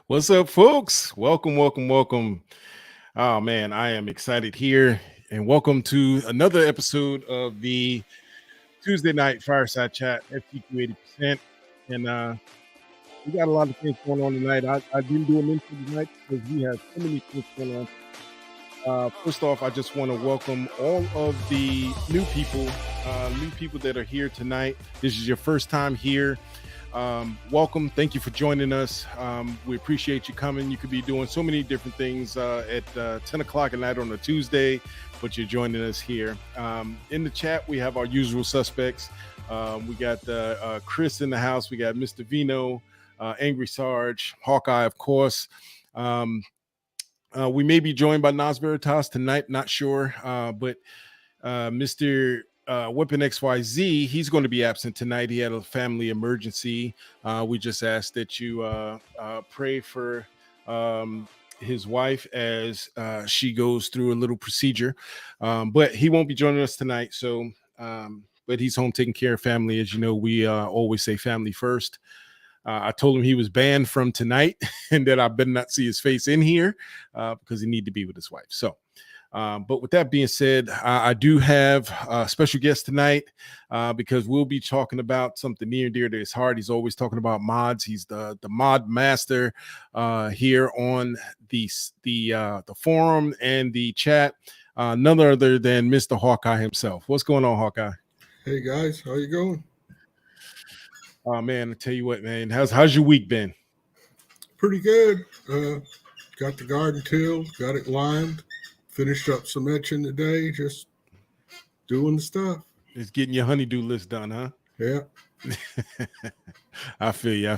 What's up, folks? Welcome, welcome, welcome. Oh man, I am excited here, and welcome to another episode of the Tuesday night Fireside Chat, FTQ80%. And we got a lot of things going on tonight. I didn't do an intro tonight because we have so many things going on. First off, I just want to welcome all of the new people that are here tonight. This is your first time here. Welcome. Thank you for joining us. We appreciate you coming. You could be doing so many different things at 10 o'clock at night on a Tuesday, but you're joining us here. In the chat, we have our usual suspects. We got Chris in the house. We got Mr. Vino, Angry Sarge, Hawkeye, of course. We may be joined by Nas Veritas tonight. Not sure, but Mr. Weapon XYZ, he's going to be absent tonight. He had a family emergency. We just ask that you pray for his wife as she goes through a little procedure. But he won't be joining us tonight. So, but he's home taking care of family. As you know, we always say family first. I told him he was banned from tonight and that I better not see his face in here because he need to be with his wife. So, but with that being said, I do have a special guest tonight because we'll be talking about something near and dear to his heart. He's always talking about mods. He's the mod master here on the forum and the chat. None other than Mr. Hawkeye himself. What's going on, Hawkeye? Hey guys, how you going? Oh man, I tell you what, man. How's your week been? Pretty good. Got the garden tilled, got it limed, finished up some etching today, just doing the stuff. It's getting your honeydew list done, huh? Yeah. I feel you.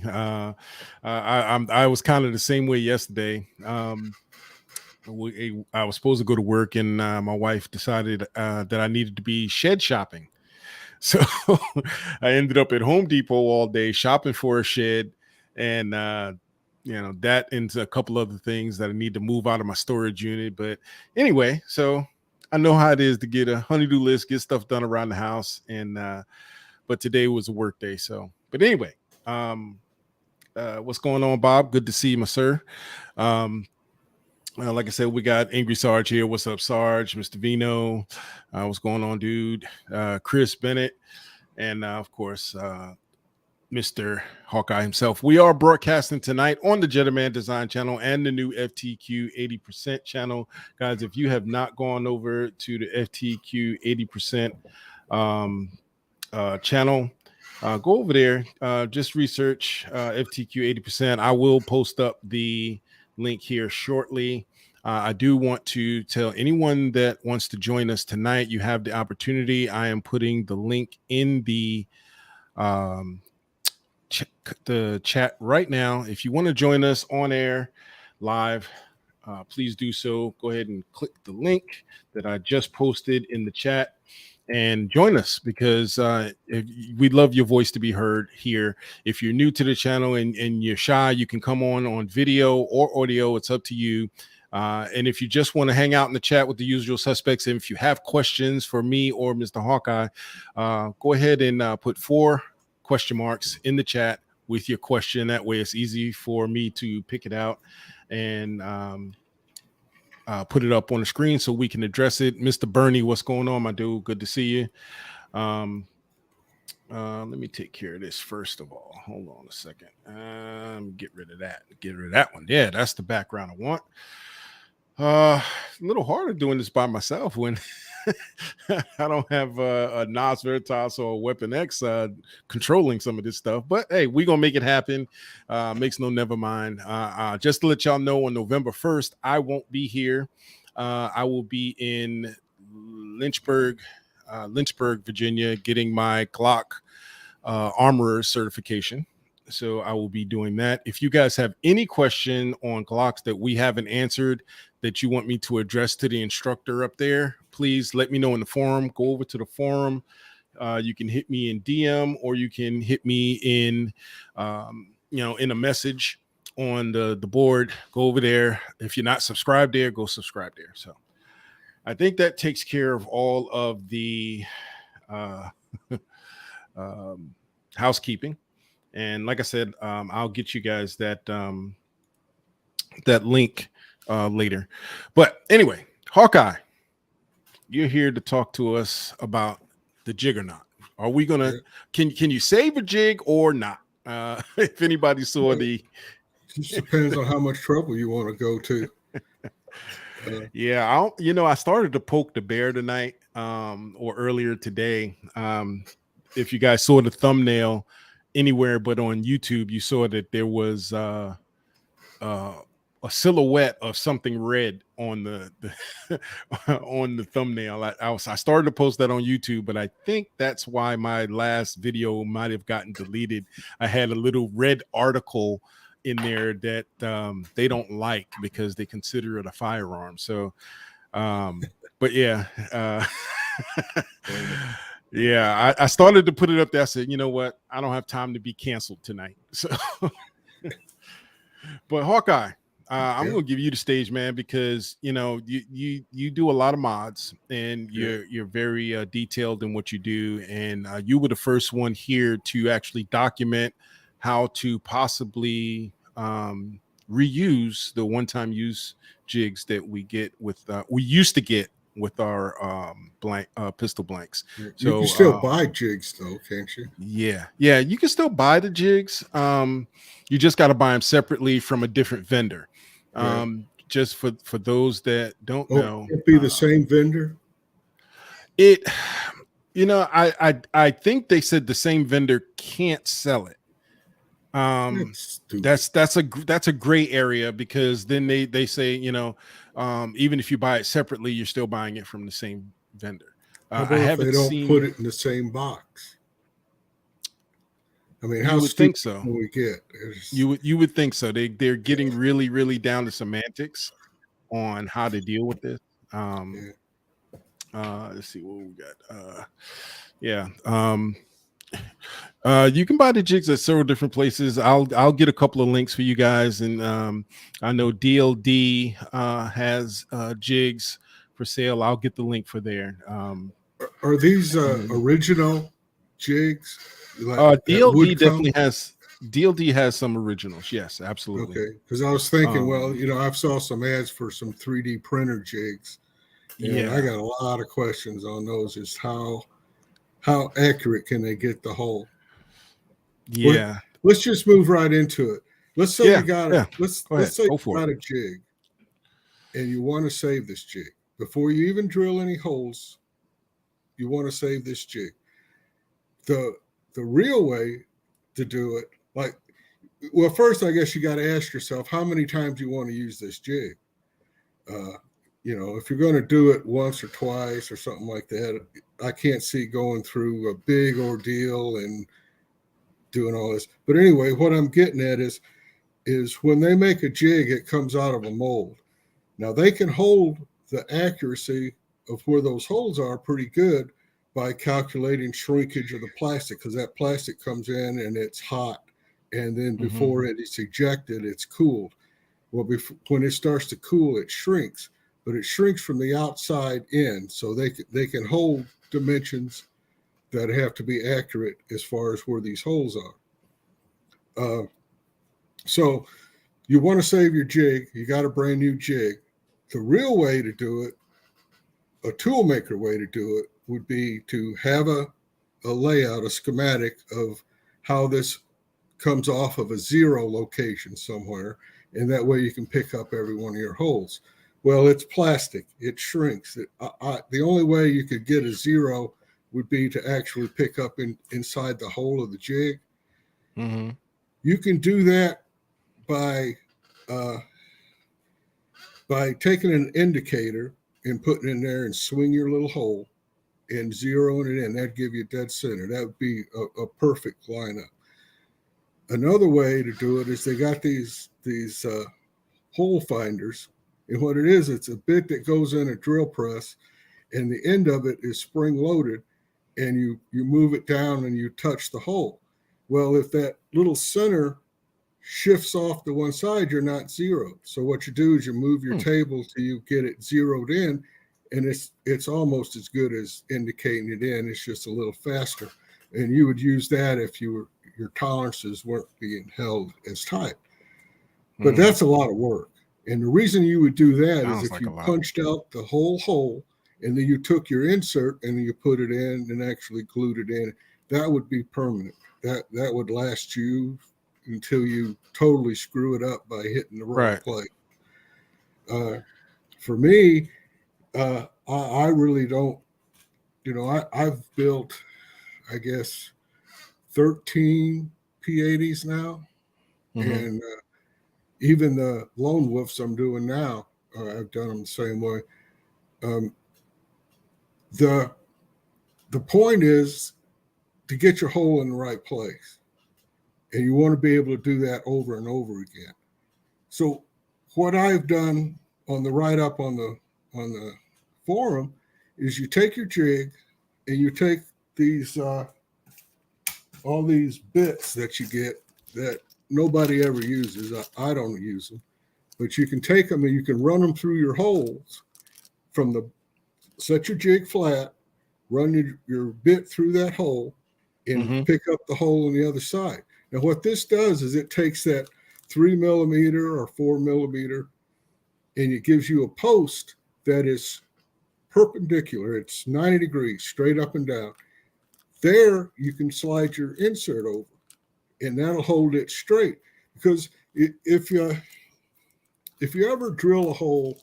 I was kind of the same way yesterday. I was supposed to go to work, and my wife decided that I needed to be shed shopping. So I ended up at Home Depot all day shopping for a shed, and that into a couple other things that I need to move out of my storage unit. But anyway, so I know how it is to get a honeydew list, get stuff done around the house, and but today was a work day. So, but anyway, what's going on, Bob? Good to see you, my sir. Like I said, we got Angry Sarge here. What's up, Sarge? Mr. Vino. What's going on, dude? Chris Bennett. And of course, Mr. Hawkeye himself. We are broadcasting tonight on the Gentleman Design channel and the new FTQ 80% channel. Guys, if you have not gone over to the FTQ 80% channel, go over there. Just research FTQ 80%. I will post up the link here shortly. I do want to tell anyone that wants to join us tonight, you have the opportunity. I am putting the link in the chat right now. If you want to join us on air live, please do so. Go ahead and click the link that I just posted in the chat and join us, because we'd love your voice to be heard here. If you're new to the channel and you're shy, you can come on video or audio. It's up to you. And if you just want to hang out in the chat with the usual suspects, and if you have questions for me or Mr. Hawkeye, go ahead and put 4 question marks in the chat with your question. That way it's easy for me to pick it out and put it up on the screen so we can address it. Mr. Bernie, what's going on, my dude? Good to see you. Let me take care of this first of all. Hold on a second. Get rid of that. Get rid of that one. Yeah, that's the background I want. A little harder doing this by myself when I don't have a Nas Veritas or a Weapon X controlling some of this stuff. But hey, we're gonna make it happen. Makes no never mind. Just to let y'all know, on November 1st, I won't be here. I will be in Lynchburg, Virginia, getting my Glock armorer certification. So I will be doing that. If you guys have any question on Glocks that we haven't answered, that you want me to address to the instructor up there, please let me know in the forum. Go over to the forum. You can hit me in DM, or you can hit me in, in a message on the board. Go over there. If you're not subscribed there, go subscribe there. So I think that takes care of all of the housekeeping. And like I said, I'll get you guys that that link later. But anyway, Hawkeye, you're here to talk to us about the jig or not. Are we gonna? Can you save a jig or not? If anybody saw It just depends on how much trouble you want to go to. Yeah, I started to poke the bear tonight, or earlier today. If you guys saw the thumbnail anywhere but on YouTube, you saw that there was a silhouette of something red on the on the thumbnail. I started to post that on YouTube, but I think that's why my last video might have gotten deleted. I had a little red article in there that they don't like because they consider it a firearm. So but yeah, yeah, I started to put it up there. I said, you know what, I don't have time to be canceled tonight. So but Hawkeye, I'm gonna give you the stage, man, because you do a lot of mods and you're very detailed in what you do, and you were the first one here to actually document how to possibly reuse the one-time use jigs that we used to get with our pistol blanks. You So can still buy jigs though, can't you? Yeah, you can still buy the jigs. You just got to buy them separately from a different vendor. Just for those that don't know, it'd be the same vendor. I think they said the same vendor can't sell it. That's a gray area, because then they say, even if you buy it separately, you're still buying it from the same vendor. I haven't seen. Put it in the same box. I mean, how would think so. We get you would think so. They're getting really, really down to semantics on how to deal with this. Let's see what we got. You can buy the jigs at several different places. I'll get a couple of links for you guys, and I know DLD has jigs for sale. I'll get the link for there. Are these original jigs? DLD definitely has. DLD has some originals. Yes, absolutely. Okay, because I was thinking, I saw some ads for some 3D printer jigs. And I got a lot of questions on those. Is how accurate can they get the hole? Yeah. Let's just move right into it. Let's say you got it. Let's say you got a jig, and you want to save this jig before you even drill any holes. You want to save this jig. The real way to do it, first, I guess you got to ask yourself how many times you want to use this jig. If you're going to do it once or twice or something like that, I can't see going through a big ordeal and doing all this. But anyway, what I'm getting at is when they make a jig, it comes out of a mold. Now, they can hold the accuracy of where those holes are pretty good by calculating shrinkage of the plastic, because that plastic comes in and it's hot, and then before it is ejected, it's cooled. Well, when it starts to cool, it shrinks, but it shrinks from the outside in, so they can hold dimensions that have to be accurate as far as where these holes are. So you want to save your jig, you got a brand new jig. The real way to do it, a toolmaker way to do it, would be to have a layout, a schematic of how this comes off of a zero location somewhere, and that way you can pick up every one of your holes. Well, it's plastic. It shrinks. The only way you could get a zero would be to actually pick up inside the hole of the jig. Mm-hmm. You can do that by taking an indicator and putting it in there and swing your little hole and zeroing it in. That'd give you dead center. That would be a perfect lineup. Another way to do it is they got these hole finders, and what it is, it's a bit that goes in a drill press, and the end of it is spring loaded, and you move it down and you touch the hole. Well, if that little center shifts off to one side, you're not zeroed. So what you do is you move your table till you get it zeroed in, and it's almost as good as indicating it in. It's just a little faster. And you would use that if your tolerances weren't being held as tight. But that's a lot of work. And the reason you would do that is Sounds if like a you lot. punched out the whole hole and then you took your insert and you put it in and actually glued it in, that would be permanent. That would last you until you totally screw it up by hitting the wrong Right. place. For me, I really don't, I've built, I guess, 13 P80s now. And even the lone wolves I'm doing now, I've done them the same way. The point is to get your hole in the right place, and you want to be able to do that over and over again. So what I've done on the write up on the forum is you take your jig and you take these all these bits that you get that nobody ever uses. I don't use them, but you can take them and you can run them through your holes set your jig flat, run your bit through that hole, and pick up the hole on the other side. Now, what this does is it takes that 3 millimeter or 4 millimeter, and it gives you a post that is perpendicular. It's 90 degrees straight up and down. There, you can slide your insert over, and that'll hold it straight. Because if you ever drill a hole,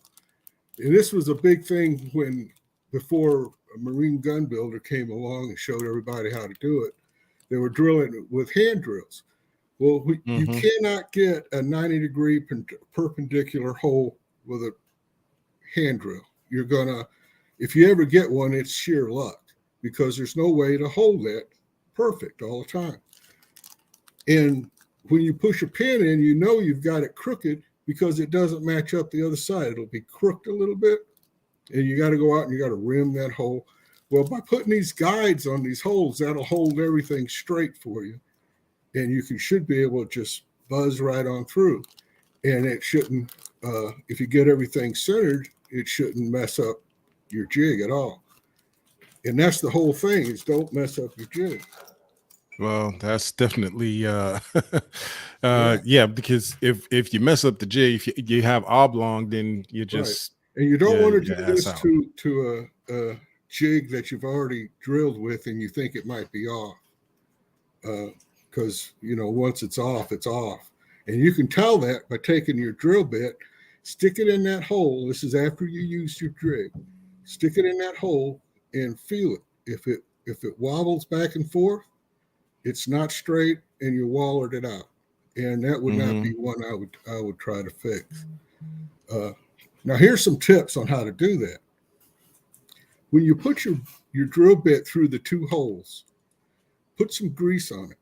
and this was a big thing before a marine gun builder came along and showed everybody how to do it, they were drilling it with hand drills. Well, you cannot get a 90-degree perpendicular hole with a hand drill. You're gonna, if you ever get one, it's sheer luck because there's no way to hold that perfect all the time. And when you push a pin in, you know you've got it crooked because it doesn't match up the other side. It'll be crooked a little bit, and you got to go out and you got to rim that hole. Well, by putting these guides on these holes, that'll hold everything straight for you, and you should be able to just buzz right on through. And it shouldn't, if you get everything centered, it shouldn't mess up your jig at all. And that's the whole thing, is don't mess up your jig. Well, that's definitely yeah, because if you mess up the jig, if you have oblong, then you just right. And you don't want to do this out. to a jig that you've already drilled with and you think it might be off. Because once it's off, it's off. And you can tell that by taking your drill bit, stick it in that hole. This is after you use your jig. Stick it in that hole and feel it. If it wobbles back and forth, it's not straight, and you wallered it out. And that would not be one I would try to fix. Now here's some tips on how to do that. When you put your drill bit through the two holes, put some grease on it.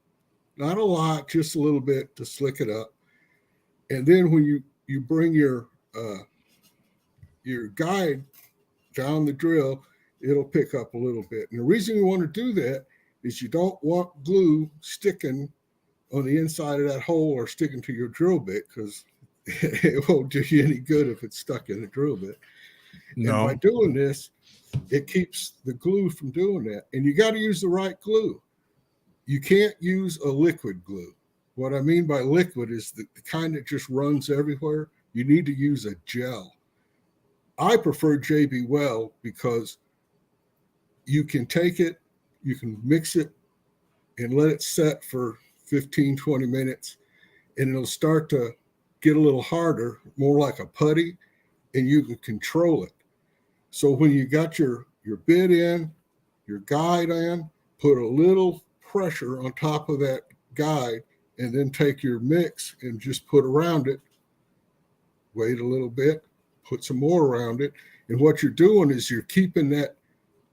Not a lot, just a little bit to slick it up. And then when you bring your guide down the drill, it'll pick up a little bit. And the reason you want to do that is you don't want glue sticking on the inside of that hole or sticking to your drill bit, because it won't do you any good if it's stuck in the drill bit. No. And by doing this, it keeps the glue from doing that. And you got to use the right glue. You can't use a liquid glue. What I mean by liquid is the kind that just runs everywhere. You need to use a gel. I prefer JB Well because you can take it, you can mix it and let it set for 15, 20 minutes, and it'll start to get a little harder, more like a putty, and you can control it. So when you got your bit in, your guide in, put a little pressure on top of that guide, and then take your mix and just put around it. Wait a little bit, put some more around it. And what you're doing is you're keeping that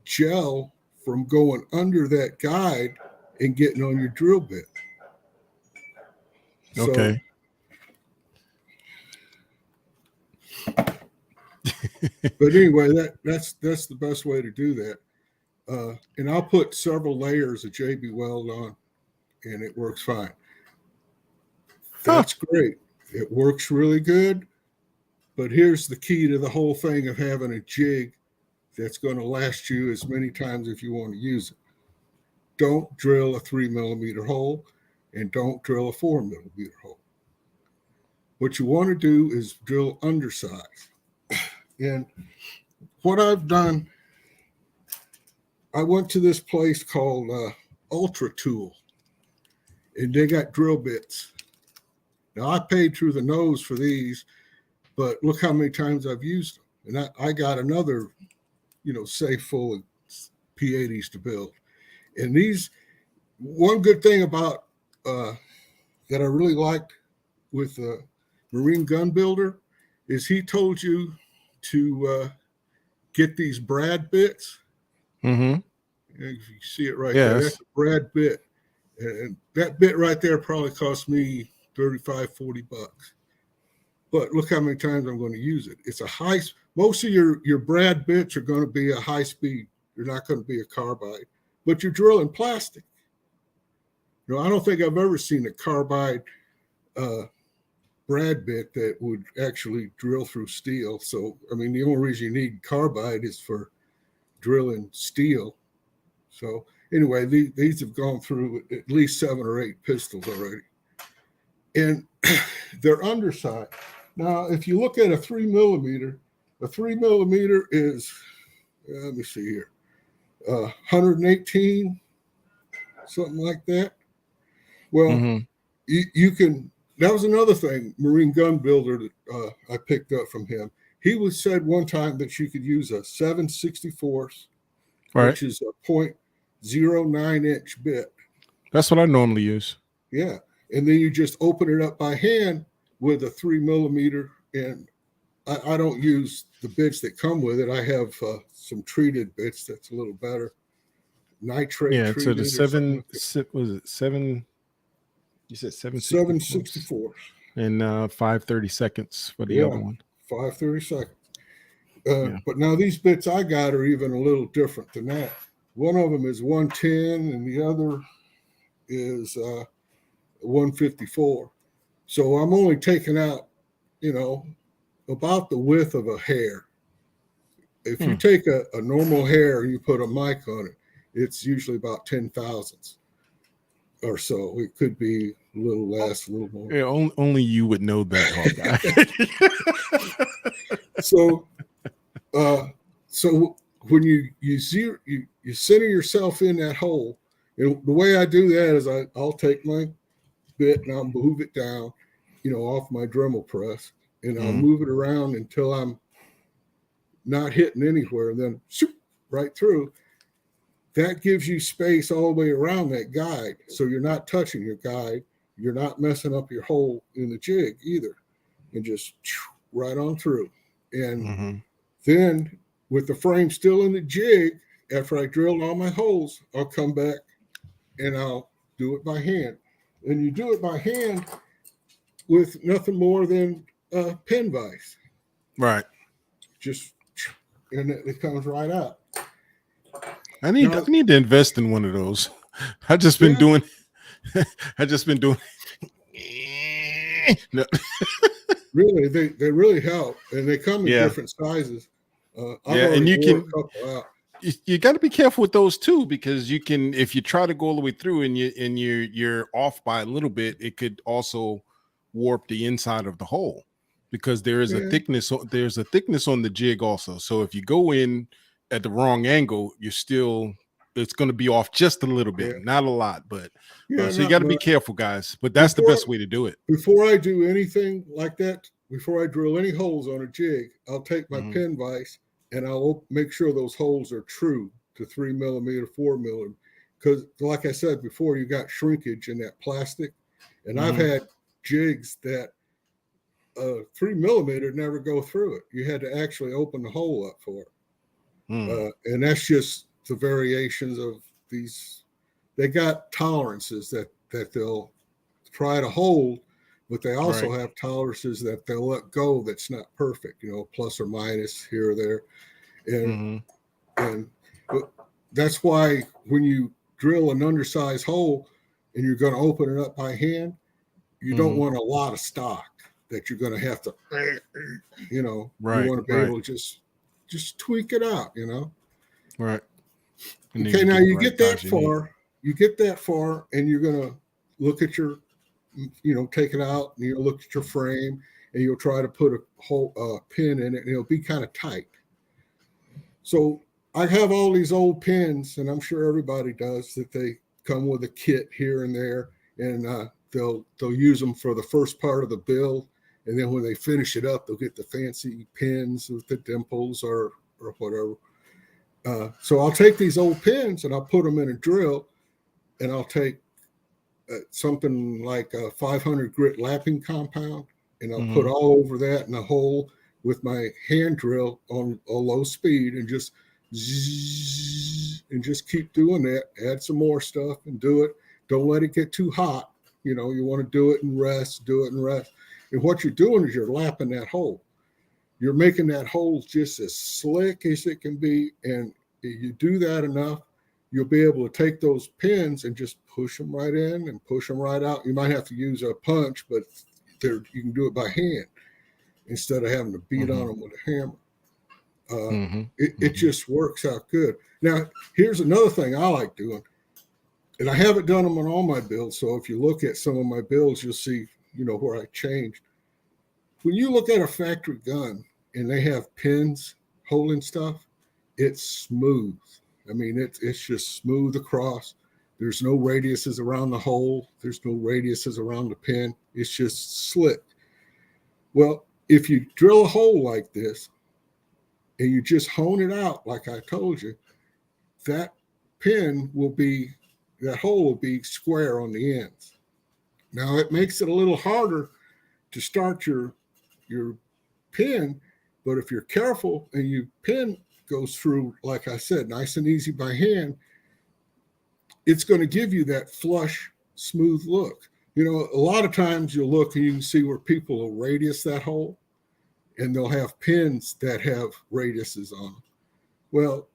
gel from going under that guide and getting on your drill bit. Okay. But anyway, that's the best way to do that. And I'll put several layers of JB Weld on, and it works fine. That's great. It works really good. But here's the key to the whole thing of having a jig that's going to last you as many times if you want to use it. Don't drill a 3 millimeter hole, and don't drill a 4 millimeter hole. what you want to do is drill undersize. And what I've done, I went to this place called Ultra Tool, and they got drill bits. Now, I paid through the nose for these, but look how many times I've used them. And I got another, safe full of P80s to build. And these, one good thing about that I really liked with Marine Gun Builder is he told you to get these brad bits. Mm-hmm. You see it right there. That's a brad bit. And that bit right there probably cost me $35-40. But look how many times I'm going to use it. It's a high, most of your brad bits are going to be a high speed. You're not going to be a carbide, but you're drilling plastic. I don't think I've ever seen a carbide brad bit that would actually drill through steel. So, I mean, the only reason you need carbide is for drilling steel. So anyway, these have gone through at least 7 or 8 pistols already. And they're undersized. Now, if you look at a 3mm, a 3mm is, let me see here, 118, something like that. Well, you can, that was another thing, Marine Gun Builder that I picked up from him. He said one time that you could use a 7/64, which is a 0.09 inch bit. That's what I normally use. Yeah. And then you just open it up by hand with a 3mm. And I don't use the bits that come with it. I have some treated bits that's a little better. Nitrate treated. So the 7, was it 7? You said 7/64. And 5/32 for the other one. 5/32. But now these bits I got are even a little different than that. One of them is 110 and the other is 154. So I'm only taking out, about the width of a hair. If you take a normal hair and you put a mic on it, it's usually about 10 thousandths or so. It could be a little less, a little more. Yeah, only you would know that, Hawkeye. So when you center yourself in that hole, and the way I do that is I'll take my bit and I'll move it down, off my Dremel press, and I'll move it around until I'm not hitting anywhere, and then shoop, right through. That gives you space all the way around that guide, so you're not touching your guide. You're not messing up your hole in the jig either, and just right on through. And then with the frame still in the jig, after I drilled all my holes, I'll come back and I'll do it by hand. And you do it by hand with nothing more than a pin vise. Right. Just, and it comes right out. I need to invest in one of those. I just been doing. No. Really, they really help, and they come in different sizes. And you can. You got to be careful with those too, because you can, if you try to go all the way through and you're off by a little bit, it could also warp the inside of the hole, because there is a thickness. There's a thickness on the jig also. So if you go in at the wrong angle, it's going to be off just a little bit, not a lot, but so you got to be careful, guys. But that's the best way to do it. Before I do anything like that, before I drill any holes on a jig, I'll take my pin vise and I'll make sure those holes are true to 3mm, 4mm, because like I said before, you got shrinkage in that plastic, and I've had jigs that 3mm never go through it. You had to actually open the hole up for it. And that's just the variations of these. They got tolerances that they'll try to hold, but they also have tolerances that they'll let go that's not perfect, plus or minus here or there. And that's why when you drill an undersized hole and you're going to open it up by hand, you don't want a lot of stock that you're going to have to, you want to be able to just tweak it out, Right. Okay, now you get that far, and you're going to look at your take it out and you'll look at your frame and you'll try to put a whole pin in it and it'll be kind of tight. So I have all these old pins, and I'm sure everybody does, that they come with a kit here and there, and they'll use them for the first part of the build, and then when they finish it up, they'll get the fancy pins with the dimples or whatever. So I'll take these old pins and I'll put them in a drill, and I'll take something like a 500 grit lapping compound, and I'll put all over that in a hole with my hand drill on a low speed, and just keep doing that. Add some more stuff and do it. Don't let it get too hot. You want to do it and rest. And what you're doing is you're lapping that hole. You're making that hole just as slick as it can be. And if you do that enough, you'll be able to take those pins and just push them right in and push them right out. You might have to use a punch, but you can do it by hand instead of having to beat on them with a hammer. It just works out good. Now, here's another thing I like doing, and I haven't done them on all my builds. So if you look at some of my builds, you'll see, where I changed. When you look at a factory gun and they have pins holding stuff, it's smooth. I mean, it's just smooth across. There's no radiuses around the hole. There's no radiuses around the pin. It's just slick. Well, if you drill a hole like this and you just hone it out, like I told you, that hole will be square on the ends. Now, it makes it a little harder to start your pin, but if you're careful and your pin goes through, like I said, nice and easy by hand, it's going to give you that flush, smooth look. A lot of times you'll look and you can see where people will radius that hole, and they'll have pins that have radiuses on them. Well,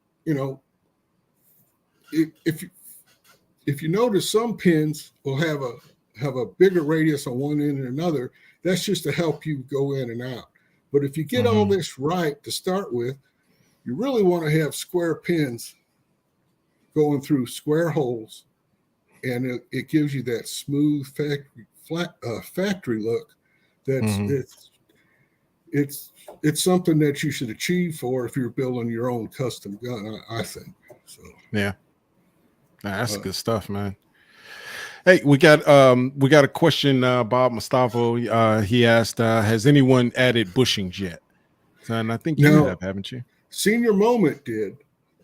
if you notice, some pins will have a bigger radius on one end than another. That's just to help you go in and out. But if you get all this right to start with, you really want to have square pins going through square holes, and it gives you that smooth factory look. It's something that you should achieve for if you're building your own custom gun, I think. So yeah, that's good stuff, man. Hey, we got a question. Bob Mustafa, he asked, has anyone added bushings yet? And I think you have, haven't you? Senior Moment did.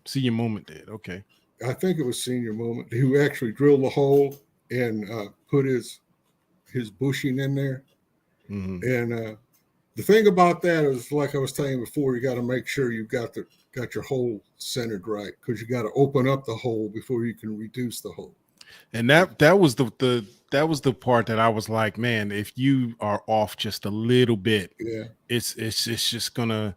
Senior Moment did. Okay. I think it was Senior Moment who actually drilled the hole and put his bushing in there. And the thing about that is, like I was telling you before, you got to make sure you've got your hole centered right, because you got to open up the hole before you can reduce the hole. And that was the part that I was like, man, if you are off just a little bit, it's just gonna,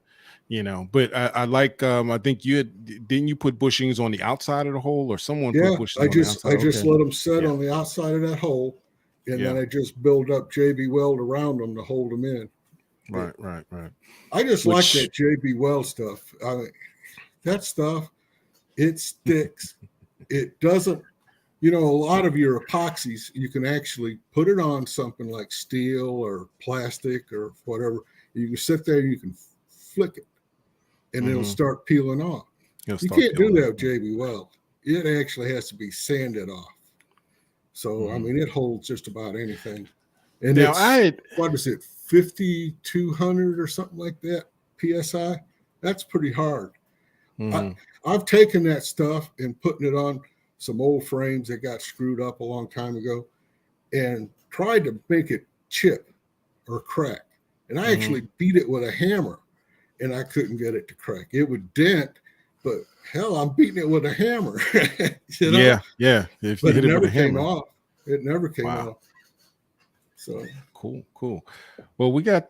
But I like, I think didn't you put bushings on the outside of the hole, or someone put bushings on the outside? I just let them set on the outside of that hole, and then I just build up JB Weld around them to hold them in. Right. I just like that JB Weld stuff. I mean, that stuff, it sticks. It doesn't. A lot of your epoxies, you can actually put it on something like steel or plastic or whatever. You can sit there and you can flick it, and it'll start peeling off. You can't do that with JB Weld. It actually has to be sanded off. So, I mean, it holds just about anything. And now what is it, 5,200 or something like that, PSI? That's pretty hard. I've taken that stuff and putting it on some old frames that got screwed up a long time ago and tried to make it chip or crack. And I actually beat it with a hammer, and I couldn't get it to crack. It would dent, but hell, I'm beating it with a hammer. Yeah. If you hit it with a hammer. It never came off. So cool. Well, we got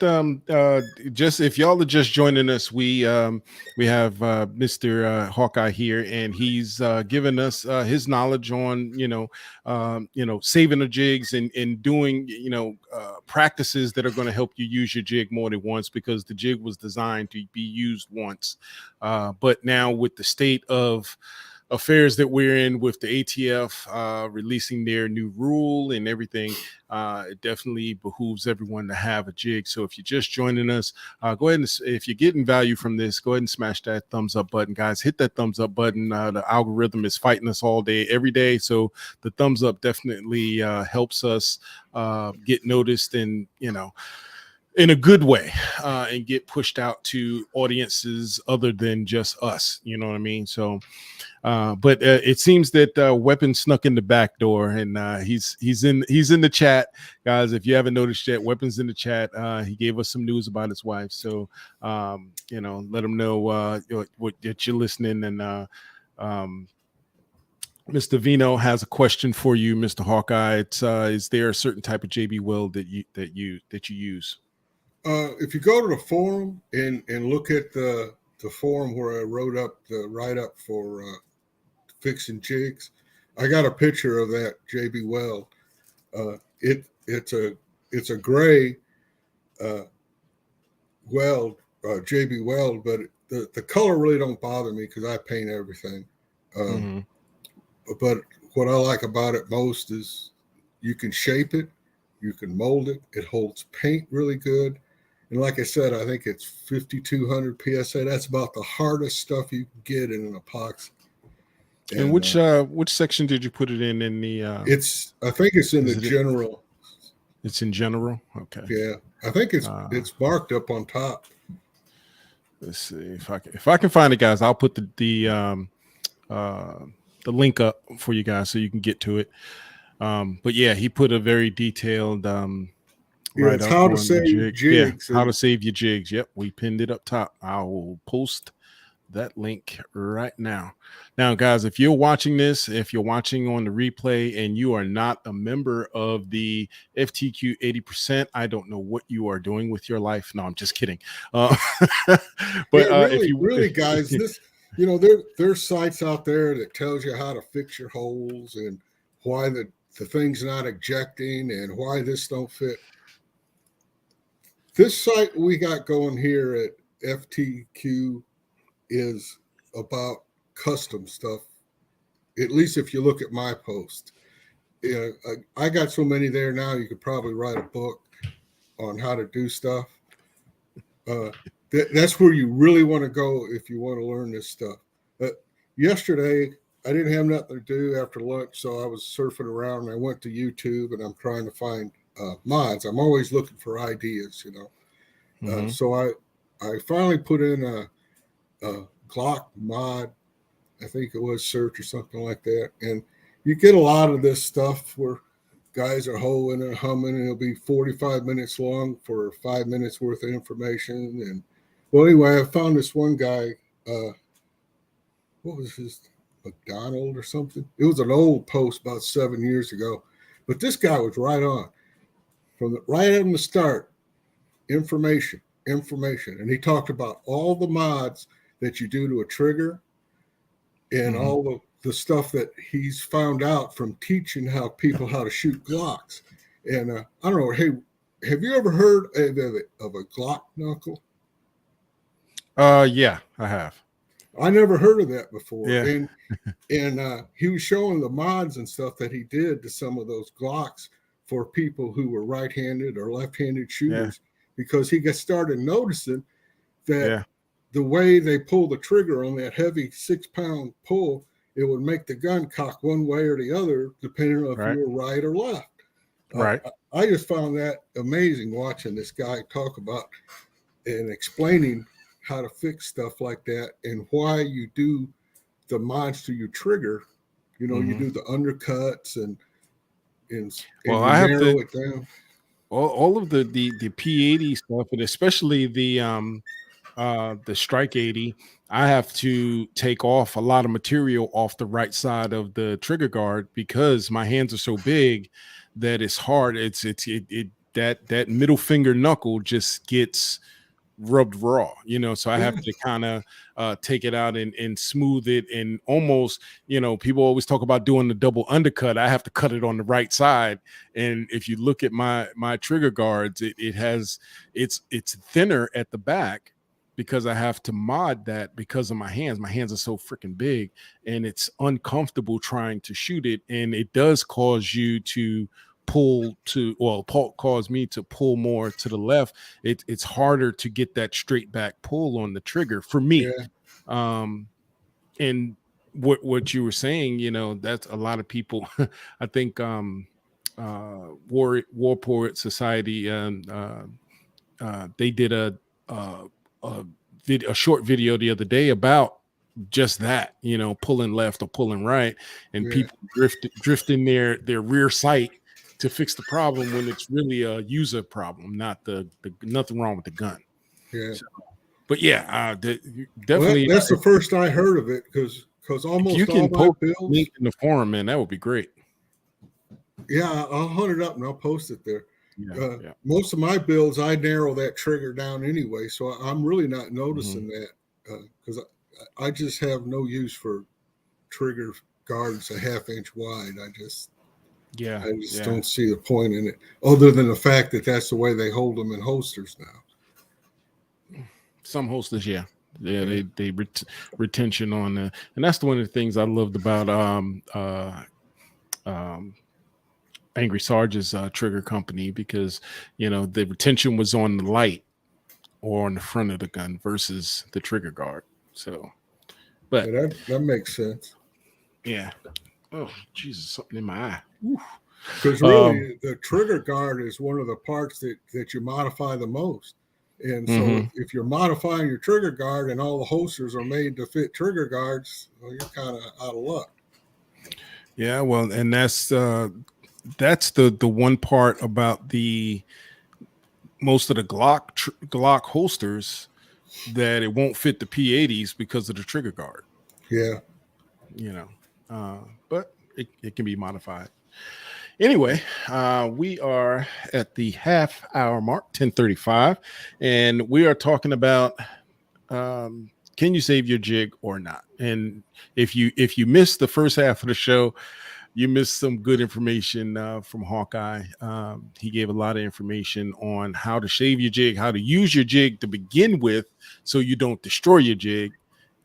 just, if y'all are just joining us, we have Mr. Hawkeye here, and he's given us his knowledge on saving the jigs and doing practices that are going to help you use your jig more than once, because the jig was designed to be used once, but now with the state of affairs that we're in with the ATF releasing their new rule and everything, it definitely behooves everyone to have a jig. So if you're just joining us, go ahead and, if you're getting value from this, go ahead and smash that thumbs up button, guys. Hit that thumbs up button. The algorithm is fighting us all day, every day. So the thumbs up definitely helps us get noticed, and in a good way, and get pushed out to audiences other than just us. You know what I mean? So, but it seems that Weapon snuck in the back door, and he's in the chat, guys. If you haven't noticed yet, Weapon's in the chat. He gave us some news about his wife, so let him know that you're listening. And Mr. Vino has a question for you, Mr. Hawkeye. It's is there a certain type of JB weld that you use? If you go to the forum and look at the forum where I wrote up the write-up for fixing jigs, I got a picture of that JB weld. It's a gray weld, JB weld, but the color really don't bother me because I paint everything. But what I like about it most is you can shape it, you can mold it, it holds paint really good. And like I said, I think it's 5,200 PSA. That's about the hardest stuff you can get in an epoxy. And which section did you put it in the I think it's in the general. It's in general? Okay. Yeah. I think it's marked up on top. Let's see if I can find it, guys. I'll put the link up for you guys so you can get to it. But yeah, he put a very detailed it's how to save jigs. Yeah, how to save your jigs. Yep, we pinned it up top. I will post that link right now. Now, guys, if you're watching this, if you're watching on the replay and you are not a member of the FTQ 80%, I don't know what you are doing with your life. No, I'm just kidding. But really, guys, this there's sites out there that tells you how to fix your holes and why the thing's not ejecting and why this don't fit. This site we got going here at FTQ is about custom stuff. At least if you look at my post, I got so many there now. You could probably write a book on how to do stuff. That's where you really want to go if you want to learn this stuff. Yesterday, I didn't have nothing to do after lunch, so I was surfing around and I went to YouTube and I'm trying to find mods. I'm always looking for ideas, So I finally put in a Glock mod. I think it was search or something like that. And you get a lot of this stuff where guys are hoeing and humming, and it'll be 45 minutes long for 5 minutes worth of information. And well, anyway, I found this one guy, what was his, McDonald or something? It was an old post about 7 years ago, but this guy was right on. Right from the start, information. And he talked about all the mods that you do to a trigger and all the stuff that he's found out from teaching people how to shoot Glocks. And I don't know, hey, have you ever heard of a Glock knuckle? Yeah, I have. I never heard of that before. Yeah. And he was showing the mods and stuff that he did to some of those Glocks for people who were right-handed or left-handed shooters, because he got started noticing that the way they pull the trigger on that heavy 6-pound pull, it would make the gun cock one way or the other, depending on if you were right or left. Right. I just found that amazing watching this guy talk about and explaining how to fix stuff like that and why you do the mods to your trigger. You do the undercuts and I have narrow it down. All of the P80 stuff, and especially the Strike 80, I have to take off a lot of material off the right side of the trigger guard because my hands are so big that it's hard. That middle finger knuckle just gets rubbed raw, so I have to kind of take it out and smooth it, and almost, people always talk about doing the double undercut. I have to cut it on the right side, and if you look at my trigger guards, it's thinner at the back because I have to mod that because of my hands. My hands are so freaking big, and it's uncomfortable trying to shoot it. And it does cause you to cause me to pull more to the left. It's harder to get that straight back pull on the trigger for me. And what you were saying, that's a lot of people. I think War Poet Society, they did a short video the other day about just that, pulling left or pulling right, and people drifting their rear sight to fix the problem when it's really a user problem, not the nothing wrong with the gun. So, but yeah, definitely. Well, that's the first I heard of it, because almost you can all my post builds link in the forum, man, that would be great. Yeah, I'll hunt it up and I'll post it there. Yeah. Most of my builds, I narrow that trigger down anyway, so I'm really not noticing that, because I just have no use for trigger guards a half-inch wide. I just don't see the point in it, other than the fact that that's the way they hold them in holsters now. Some holsters, they retention on and that's one of the things I loved about Angry Sarge's trigger company, because the retention was on the light or on the front of the gun versus the trigger guard. So, but that makes sense. Yeah. Oh Jesus, something in my eye. Because really, the trigger guard is one of the parts that you modify the most. And so if you're modifying your trigger guard and all the holsters are made to fit trigger guards, well, you're kind of out of luck. Yeah, well, and that's the one part about the most of the Glock holsters, that it won't fit the P80s because of the trigger guard. Yeah. But it can be modified. Anyway, we are at the half hour mark, 10:35, and we are talking about can you save your jig or not? And if you missed the first half of the show, you missed some good information from Hawkeye. He gave a lot of information on how to save your jig, how to use your jig to begin with so you don't destroy your jig,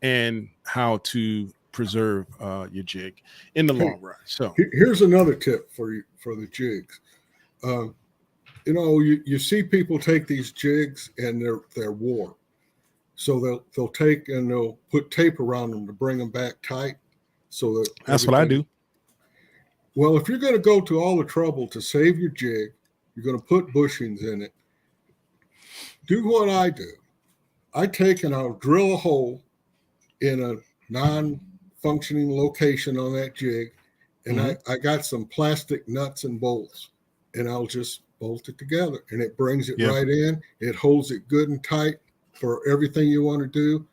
and how to preserve your jig in the long run. So here's another tip for you for the jigs. You see people take these jigs and they're worn, so they'll take and they'll put tape around them to bring them back tight. So that's what I do. Well, if you're going to go to all the trouble to save your jig, you're going to put bushings in it. Do what I do. I take and I'll drill a hole in a non-functioning location on that jig, and I got some plastic nuts and bolts, and I'll just bolt it together, and it brings it right in. It holds it good and tight for everything you want to do,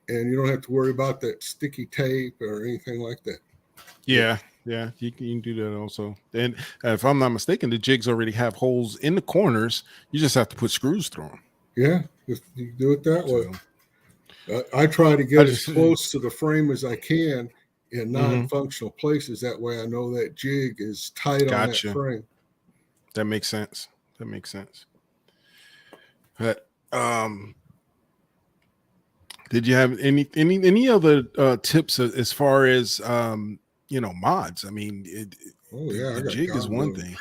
and you don't have to worry about that sticky tape or anything like that. Yeah, you can do that also. And if I'm not mistaken, the jigs already have holes in the corners. You just have to put screws through them. Yeah, just you do it that way. I try to get as close to the frame as I can in non-functional places. That way I know that jig is tight on that frame. That makes sense. But did you have any other tips as far as mods? I mean, the jig is one thing.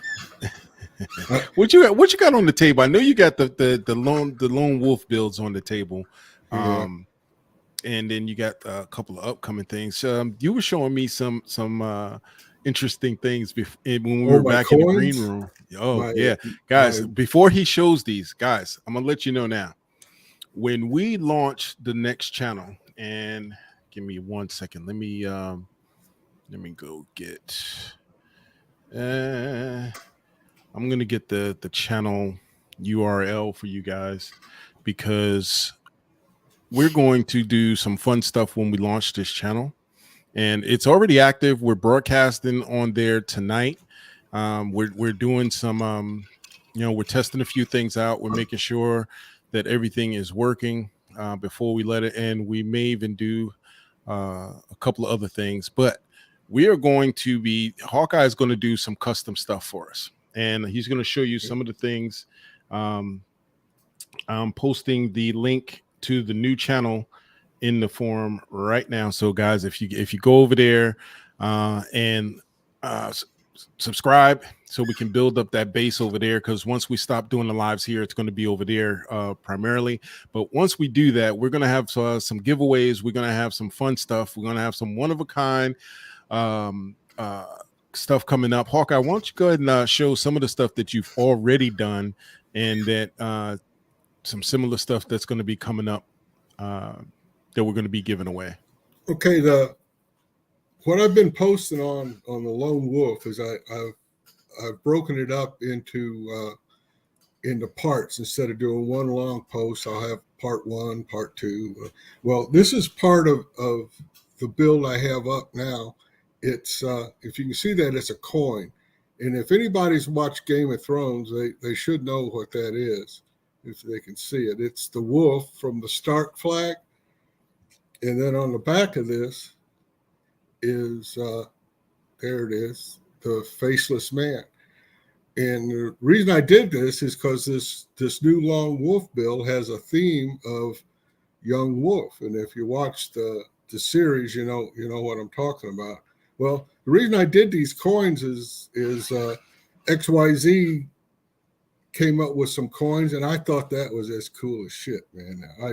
What you got on the table? I know you got the lone wolf builds on the table. And then you got a couple of upcoming things. You were showing me some interesting things when we were back in the green room. Guys, before he shows these, guys, I'm gonna let you know now. When we launch the next channel, and give me 1 second, let me go get. I'm gonna get the channel URL for you guys, because we're going to do some fun stuff when we launch this channel, and it's already active. We're broadcasting on there tonight. We're doing some, we're testing a few things out. We're making sure that everything is working before we let it in. We may even do a couple of other things, but we are going to be, Hawkeye is going to do some custom stuff for us, and he's going to show you some of the things. I'm posting the link to the new channel in the forum right now. So guys, if you go over there and subscribe, so we can build up that base over there, because once we stop doing the lives here, it's going to be over there primarily. But once we do that, we're going to have some giveaways. We're going to have some fun stuff. We're going to have some one-of-a-kind stuff coming up. Hawkeye, why don't you go ahead and show some of the stuff that you've already done, and that some similar stuff that's going to be coming up that we're going to be giving away. Okay, what I've been posting on the Lone Wolf is I've broken it up into parts. Instead of doing one long post, I'll have part 1, part 2. Well, this is part of the build I have up now. It's if you can see that, it's a coin, and if anybody's watched Game of Thrones, they should know what that is if they can see it. It's the wolf from the Stark flag, and then on the back of this is there it is, the faceless man. And the reason I did this is because this new Lone Wolf build has a theme of young wolf, and if you watch the series, you know what I'm talking about. Well, the reason I did these coins is XYZ came up with some coins, and I thought that was as cool as shit, man. I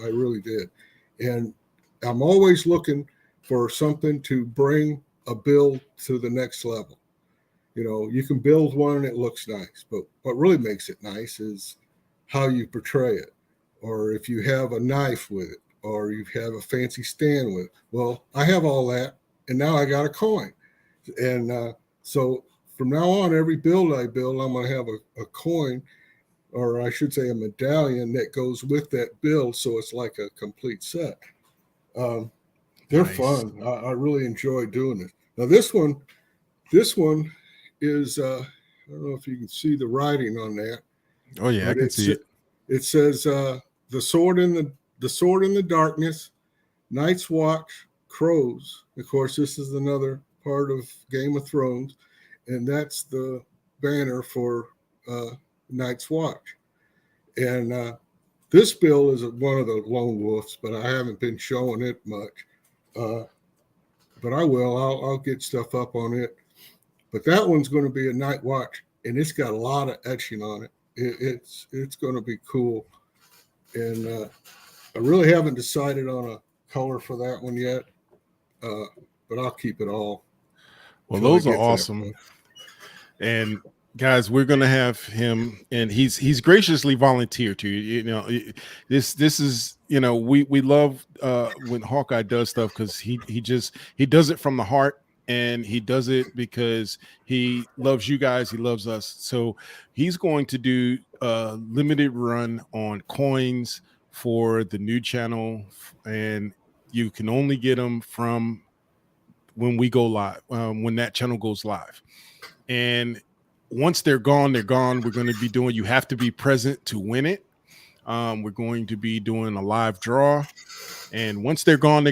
really did. And I'm always looking for something to bring a build to the next level. You can build one and it looks nice, but what really makes it nice is how you portray it, or if you have a knife with it, or you have a fancy stand with it. Well, I have all that, and now I got a coin. And so from now on, every build I build, I'm going to have a coin, or I should say a medallion that goes with that build, so it's like a complete set. They're nice. Fun. I really enjoy doing this. Now this one is I don't know if you can see the writing on that. Oh yeah, I can see it. It says the sword in the darkness, Night's Watch, crows. Of course, this is another part of Game of Thrones, and that's the banner for Night's Watch. And this bill is one of the Lone Wolves, but I haven't been showing it much. But I will. I'll get stuff up on it. But that one's going to be a Night Watch, and it's got a lot of etching on it. It's going to be cool. And I really haven't decided on a color for that one yet, but I'll keep it all. Well, those are awesome. And guys, we're going to have him, and he's graciously volunteered to. This is, we love when Hawkeye does stuff, because he does it from the heart. And he does it because he loves you guys. He loves us. So he's going to do a limited run on coins for the new channel. And you can only get them from when we go live, when that channel goes live. And once they're gone, they're gone. We're going to be doing, you have to be present to win it. We're going to be doing a live draw. And once they're gone,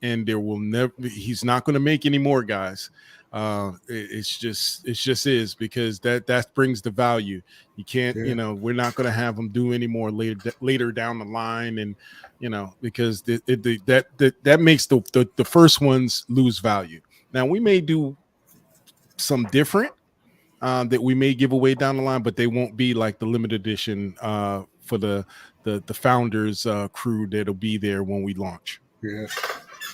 and there will never, he's not going to make any more, guys. It just is, because that brings the value. You can't, we're not going to have them do any more later down the line. And, because that makes the first ones lose value. Now we may do some different that we may give away down the line, but they won't be like the limited edition for the founders crew that'll be there when we launch. Yeah,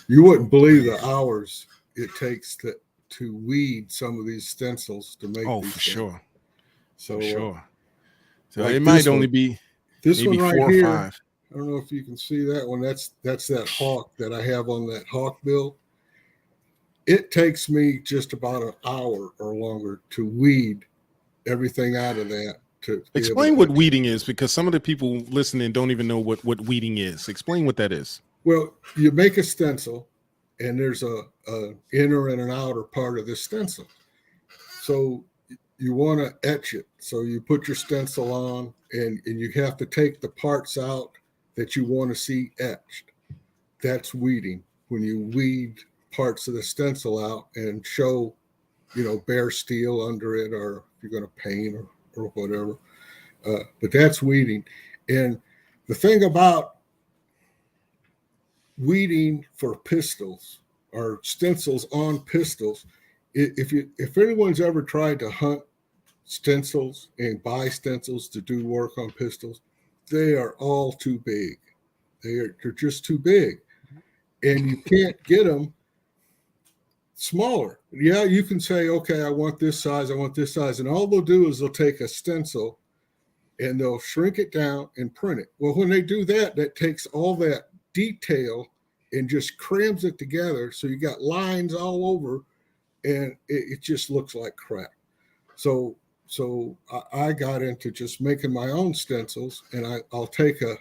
you wouldn't believe the hours it takes to weed some of these stencils to make. Oh, these for things. sure. So, for sure. So like it might only be this maybe one right 4 or here, 5. I don't know if you can see that one. That's that hawk that I have on that hawk build. It takes me just about an hour or longer to weed everything out of that. Explain what weeding is, because some of the people listening don't even know what weeding is. Explain what that is. Well, you make a stencil, and there's a inner and an outer part of the stencil. So you want to etch it. So you put your stencil on, and you have to take the parts out that you want to see etched. That's weeding. When you weed parts of the stencil out and show, bare steel under it, or if you're going to paint or whatever. But that's weeding. And the thing about weeding for pistols or stencils on pistols, if anyone's ever tried to hunt stencils and buy stencils to do work on pistols, they are all too big. They're just too big, and you can't get them smaller. Yeah, you can say, okay, I want this size, and all they'll do is they'll take a stencil and they'll shrink it down and print it. Well, when they do that, that takes all that detail and just crams it together, so you got lines all over, and it just looks like crap. So I got into just making my own stencils, and I'll take an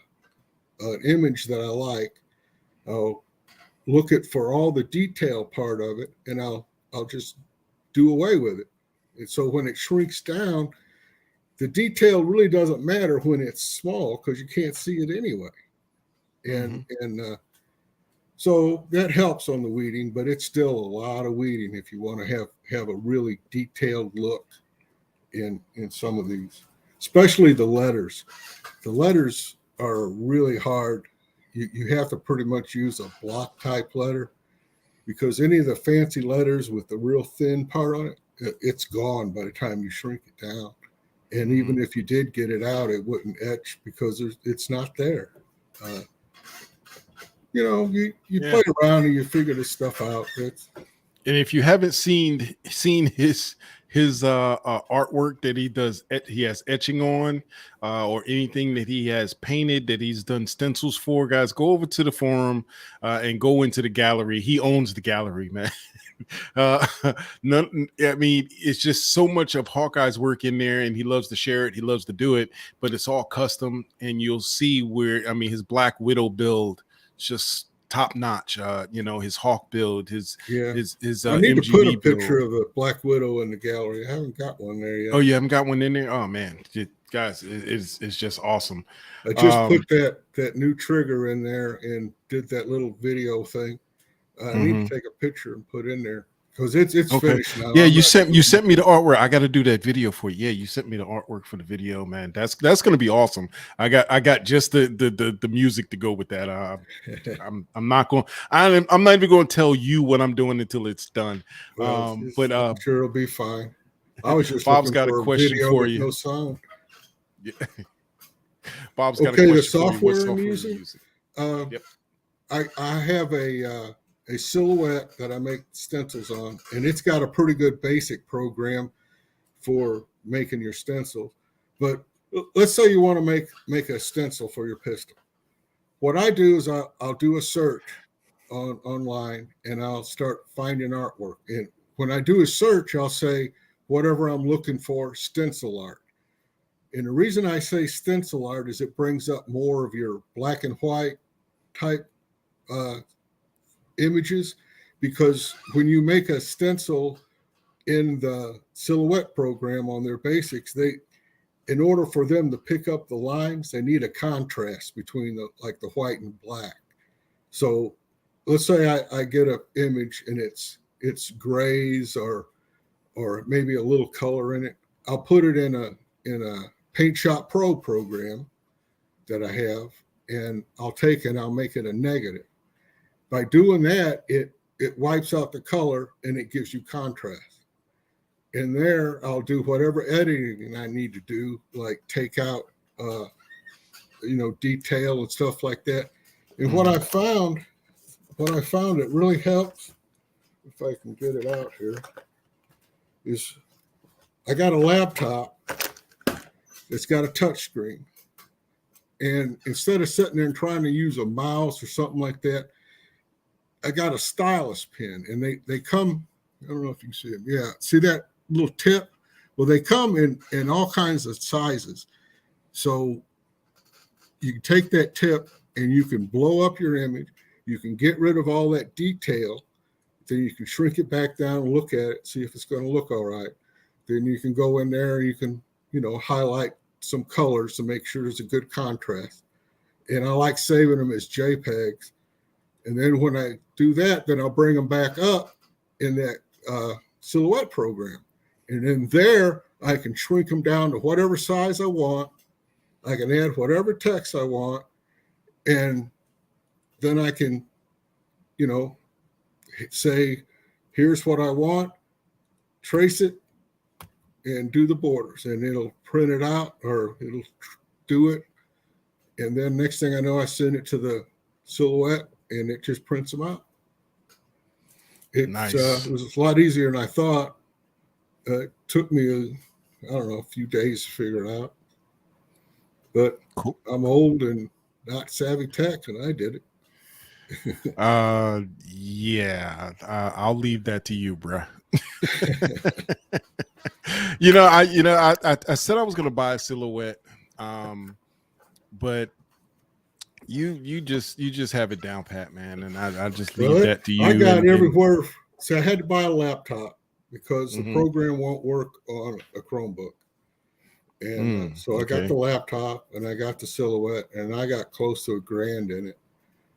image that I like, I'll look at for all the detail part of it, and I'll just do away with it. And so when it shrinks down, the detail really doesn't matter when it's small, because you can't see it anyway. And so that helps on the weeding, but it's still a lot of weeding if you want to have a really detailed look in some of these, especially the letters. The letters are really hard. You have to pretty much use a block type letter, because any of the fancy letters with the real thin part on it, it's gone by the time you shrink it down. And even if you did get it out, it wouldn't etch because it's not there. You play around and you figure this stuff out. And if you haven't seen his artwork that he does, he has etching on, or anything that he has painted that he's done stencils for, guys, go over to the forum and go into the gallery. He owns the gallery, man. It's just so much of Hawkeye's work in there, and he loves to share it. He loves to do it, but it's all custom, and you'll see where, his Black Widow build, just top notch. His Hawk build, his I need MGB to put a build. picture of a Black Widow in the gallery. I haven't got one there yet. Oh, you haven't got one in there? Oh man, guys, it's just awesome. I just put that new trigger in there and did that little video thing. I need to take a picture and put in there, because it's okay. Finished now. Yeah, you sent me the artwork. I got to do that video for you. Yeah, you sent me the artwork for the video, man. That's gonna be awesome. I got just the music to go with that. I'm not even going to tell you what I'm doing until it's done. Well, but I'm sure it'll be fine. I was just Bob's got a question for you. No sound. Yeah. Bob's got a question. The software for you. I'm using. Yep. I have a silhouette that I make stencils on, and it's got a pretty good basic program for making your stencil. But let's say you want to make a stencil for your pistol. What I do is I'll do a search online, and I'll start finding artwork. And when I do a search, I'll say whatever I'm looking for, stencil art. And the reason I say stencil art is it brings up more of your black and white type images, because when you make a stencil in the silhouette program on their basics, in order for them to pick up the lines, they need a contrast between the white and black. So let's say I get an image and it's grays or maybe a little color in it. I'll put it in a Paint Shop Pro program that I have, and I'll make it a negative. By doing that, it wipes out the color and it gives you contrast. And there, I'll do whatever editing I need to do, like take out, detail and stuff like that. And what I found it really helps, if I can get it out here, is I got a laptop that's got a touch screen. And instead of sitting there and trying to use a mouse or something like that, I got a stylus pen, and they come, I don't know if you can see them. Yeah, see that little tip? Well, they come in all kinds of sizes. So you can take that tip and you can blow up your image. You can get rid of all that detail. Then you can shrink it back down and look at it, see if it's going to look all right. Then you can go in there and you can, highlight some colors to make sure there's a good contrast. And I like saving them as JPEGs. And then when I do that, then I'll bring them back up in that silhouette program. And then there, I can shrink them down to whatever size I want. I can add whatever text I want. And then I can you know, say, here's what I want, trace it, and do the borders, and it'll print it out or it'll do it. And then next thing I know, I send it to the silhouette and it just prints them out. Nice. It was a lot easier than I thought. It took me, a few days to figure it out. But Cool. I'm old and not savvy tech, and I did it. Yeah, I'll leave that to you, bruh. I said I was gonna buy a silhouette, but you just have it down pat, man, and I just leave that to you. I got everywhere. So I had to buy a laptop because Mm-hmm. the program won't work on a Chromebook. And so I got the laptop and I got the silhouette and I got close to $1,000 in it.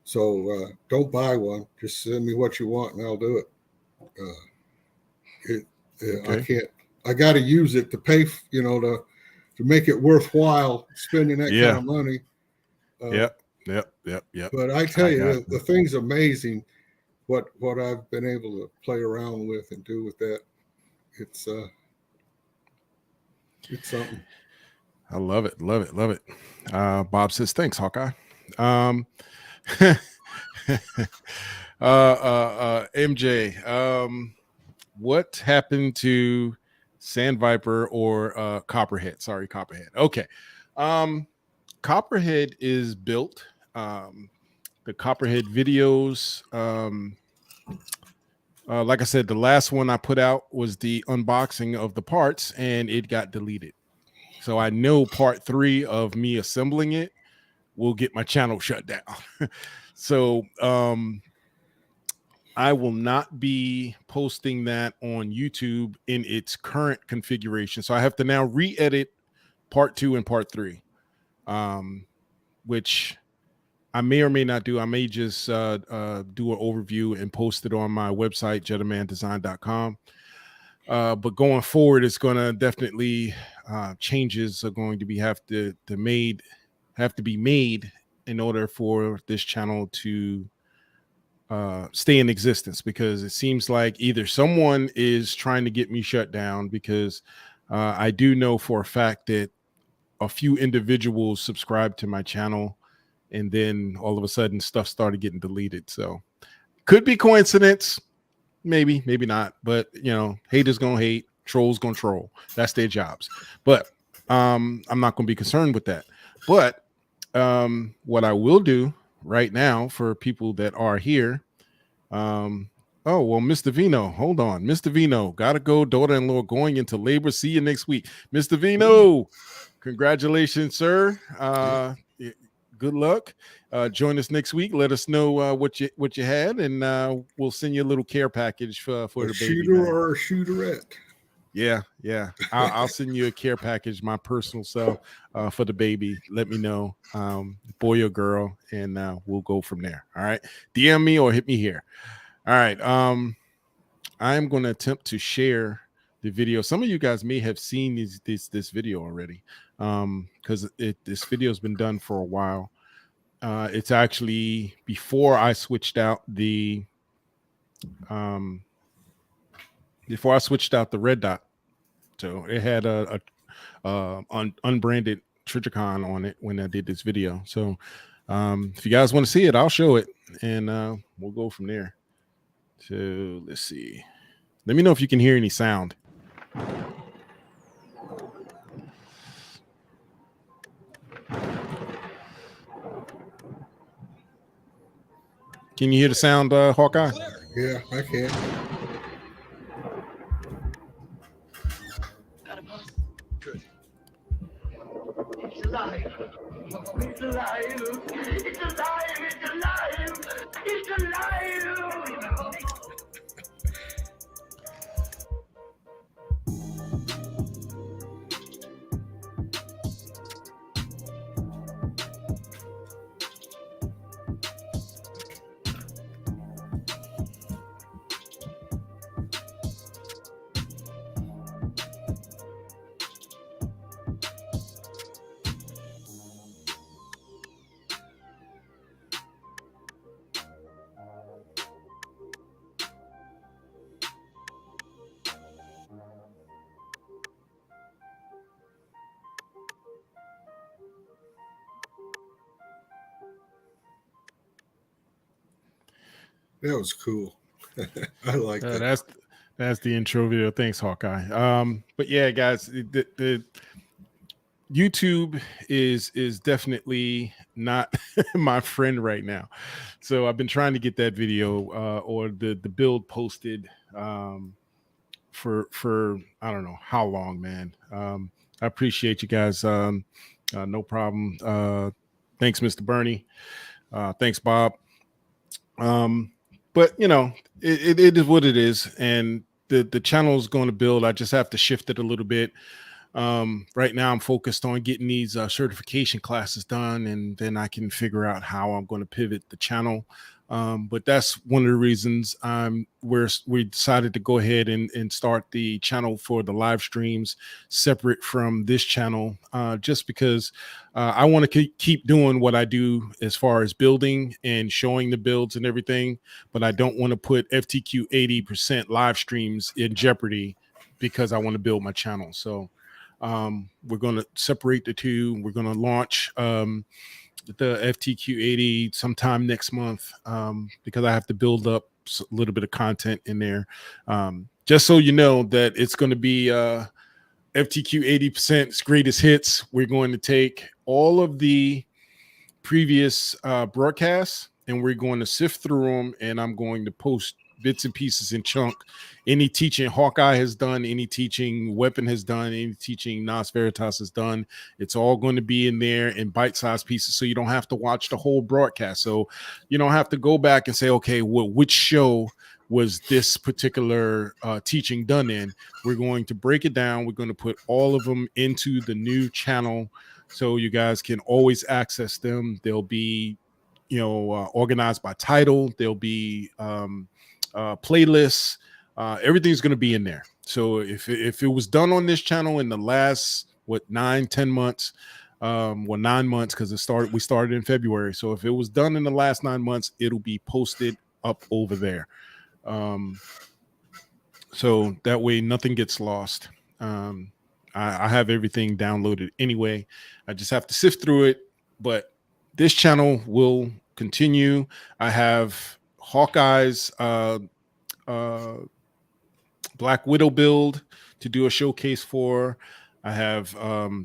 So don't buy one. Just send me what you want and I'll do it. I can't. I got to use it to pay. To make it worthwhile spending that kind of money. Yep. But I tell you, the thing's amazing. What I've been able to play around with and do with that. It's something. I love it. Bob says, thanks, Hawkeye. MJ, what happened to Sandviper or Copperhead? Sorry, Copperhead. Okay. Copperhead is built. The Copperhead videos, like I said, the last one I put out was the unboxing of the parts and it got deleted. So I know part 3 of me assembling it will get my channel shut down. So I will not be posting that on YouTube in its current configuration. So I have to now re-edit part 2 and part 3, which I may or may not do. I may just do an overview and post it on my website, jettamandesign.com. But going forward, it's going to definitely changes are going to be have to be made in order for this channel to stay in existence, because it seems like either someone is trying to get me shut down, because I do know for a fact that a few individuals subscribed to my channel and then all of a sudden stuff started getting deleted. So could be coincidence, maybe not, but haters gonna hate, trolls gonna troll. That's their jobs. But I'm not gonna be concerned with that. But what I will do right now for people that are here, oh well, Mr. Vino, hold on. Mr. Vino, gotta go, daughter-in-law going into labor. See you next week. Mr. Vino, congratulations, sir. Good luck. Join us next week. Let us know what you had, and we'll send you a little care package for the baby. Shooter or a shooterette. Yeah. I'll send you a care package, my personal self, for the baby. Let me know, boy or girl, and we'll go from there. All right. DM me or hit me here. All right. I'm going to attempt to share the video. Some of you guys may have seen this video already, because this video has been done for a while. It's actually before I switched out the red dot. So it had a unbranded Trijicon on it when I did this video. So if you guys want to see it, I'll show it, and we'll go from there. So let's see. Let me know if you can hear any sound. Can you hear the sound, Hawkeye? Yeah, I can. Good. It's alive. It's alive. It's alive. It's alive. It's alive. That was cool. I like that. That's the intro video. Thanks, Hawkeye. But yeah, guys, the YouTube is definitely not my friend right now. So I've been trying to get that video or the build posted for I don't know how long, man. I appreciate you guys. No problem. Thanks, Mr. Bernie. Thanks, Bob. But you know, it is what it is, and the channel is going to build. I just have to shift it a little bit. Right now I'm focused on getting these certification classes done, and then I can figure out how I'm going to pivot the channel. But that's one of the reasons we decided to go ahead and start the channel for the live streams separate from this channel, just because I want to keep doing what I do as far as building and showing the builds and everything, but I don't want to put FTQ 80% live streams in jeopardy because I want to build my channel. So we're going to separate the two. We're going to launch the FTQ80 sometime next month because I have to build up a little bit of content in there. Just so you know that it's going to be FTQ 80% greatest hits. We're going to take all of the previous broadcasts and we're going to sift through them, and I'm going to post bits and pieces in chunk. Any teaching Hawkeye has done, any teaching Weapon has done, any teaching Nas Veritas has done, it's all going to be in there in bite-sized pieces, so you don't have to watch the whole broadcast. So you don't have to go back and say, okay, well, which show was this particular teaching done in? We're going to break it down. We're going to put all of them into the new channel so you guys can always access them. They'll be, you know, organized by title. They'll be playlists. Everything's going to be in there. So if it was done on this channel in the last 9-10 months, 9 months, because we started in February. So if it was done in the last 9 months, it'll be posted up over there. So that way nothing gets lost. I have everything downloaded anyway. I just have to sift through it, but this channel will continue. I have Hawkeye's Black Widow build to do a showcase for. I have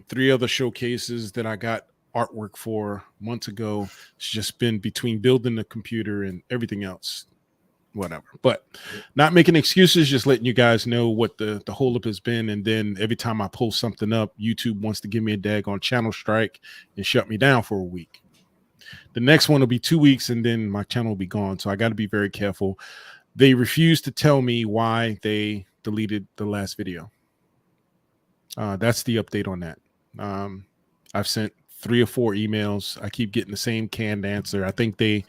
3 other showcases that I got artwork for months ago. It's just been between building the computer and everything else, whatever. But not making excuses, just letting you guys know what the holdup has been. And then every time I post something up, YouTube wants to give me a daggone channel strike and shut me down for a week. The next one will be 2 weeks, and then my channel will be gone. So I got to be very careful. They refuse to tell me why they deleted the last video. That's the update on that. I've sent 3 or 4 emails. I keep getting the same canned answer. I think they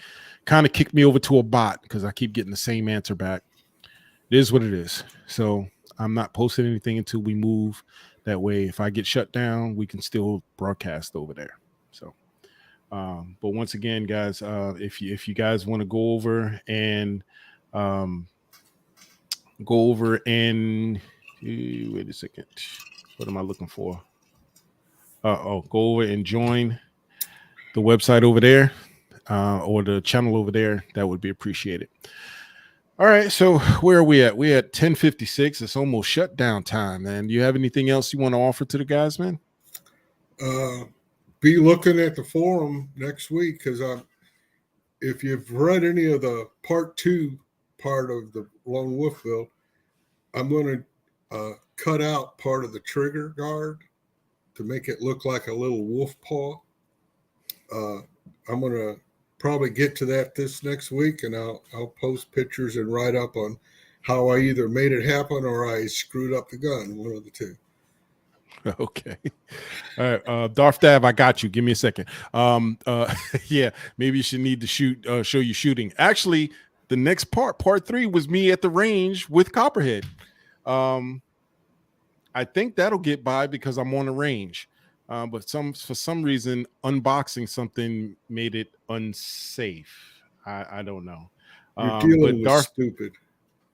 kind of kicked me over to a bot because I keep getting the same answer back. It is what it is. So I'm not posting anything until we move. That way, if I get shut down, we can still broadcast over there. So, but once again, guys, if you guys want to go over and wait a second. What am I looking for? Go over and join the website over there or the channel over there. That would be appreciated. All right. So where are we at? We're at 10:56. It's almost shutdown time, man. Do you have anything else you want to offer to the guys, man? Be looking at the forum next week, because if you've read any of the part 2 part of the Lone Wolf build, I'm going to cut out part of the trigger guard to make it look like a little wolf paw. I'm going to probably get to that this next week, and I'll post pictures and write up on how I either made it happen or I screwed up the gun, one of the two. Okay. All right. Darth Dav, I got you. Give me a second. Yeah, maybe you should need to show you shooting. Actually, the next part 3 was me at the range with Copperhead. I think that'll get by because I'm on the range. But for some reason, unboxing something made it unsafe. I don't know. You're dealing with stupid.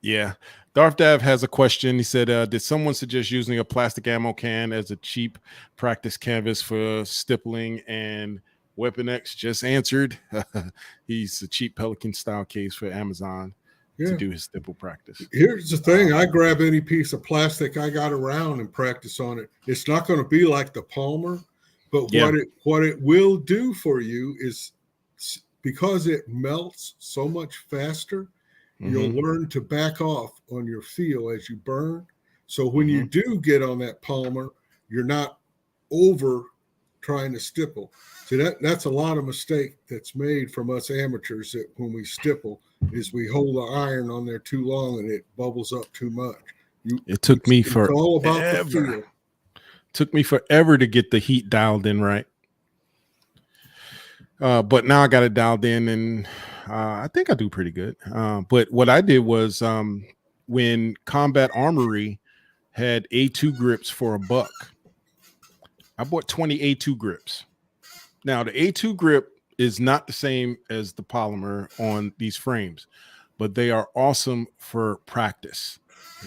Yeah. Darth Dav has a question. He said, did someone suggest using a plastic ammo can as a cheap practice canvas for stippling? And Weapon X just answered. He's a cheap Pelican style case for Amazon to do his stipple practice. Here's the thing. I grab any piece of plastic I got around and practice on it. It's not going to be like the Palmer, but what it will do for you is, because it melts so much faster, you'll learn to back off on your feel as you burn. So when you do get on that Palmer, you're not over trying to stipple. So that's a lot of mistake that's made from us amateurs, that when we stipple is we hold the iron on there too long and it bubbles up too much. It took me It's all about the feel. Took me forever to get the heat dialed in right. But now I got it dialed in, and I think I do pretty good. But what I did was, when Combat Armory had A2 grips for $1, I bought 20 A2 grips. Now, the A2 grip is not the same as the polymer on these frames, but they are awesome for practice.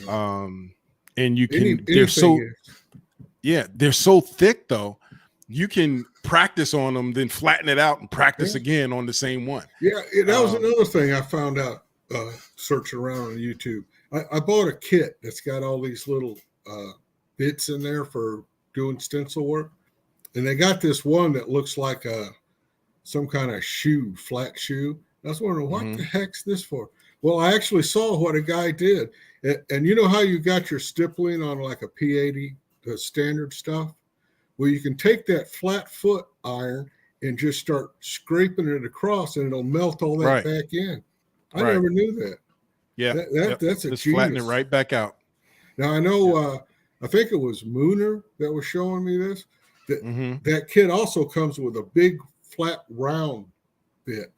And you can, they're so thick though. You can practice on them, then flatten it out and practice again on the same one. Yeah, that was another thing I found out searching around on YouTube. I bought a kit that's got all these little bits in there for doing stencil work. And they got this one that looks like some kind of shoe, flat shoe. I was wondering, what the heck's this for? Well, I actually saw what a guy did. And you know how you got your stippling on like a P80, the standard stuff? Well, you can take that flat foot iron and just start scraping it across, and it'll melt all that back in. I never knew that. Yeah, that's a just genius. flatten it right back out. Now, I know, I think it was Mooner that was showing me this. That kit also comes with a big flat round bit.